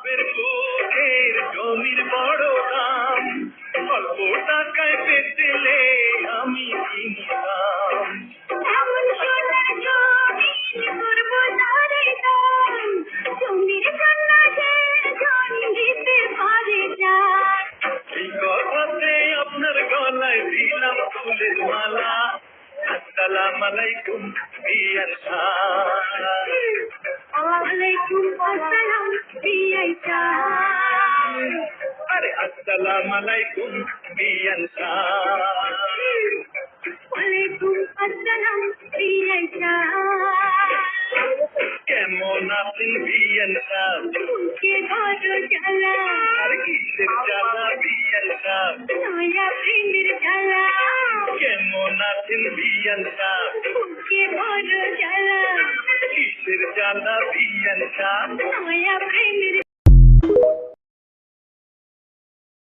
সুখের জমির বড় দাম, অল্প টাকায় পেতেলে আমি কিনতাম। এমন সোনার জমিন করবো তারে দাম, জমির জন্য সে জন দিতে পারে যার। এই কথাতে আপনার গলায় দিলাম ফুলের মালা। আসসালামু আলাইকুম বিয়ান সাহেব। ওয়ালাইকুম আসসালাম বিআই সাহেব। আরে আসসালামু আলাইকুম বিয়ান সাহেব। ওয়ালাইকুম আসসালাম বিআই সাহেব। কেমন আছেন বিয়ান সাহেব? বুকে বড় জ্বালা, আরে কিসের জ্বালা বিয়ান সাহেব? নয়া প্রেমের জ্বালা। কেমন আছেন বিয়ান সাহেব? বুকে বড় জ্বালা, কিসের জ্বালা বিয়ান সাহেব? নয়া প্রেমের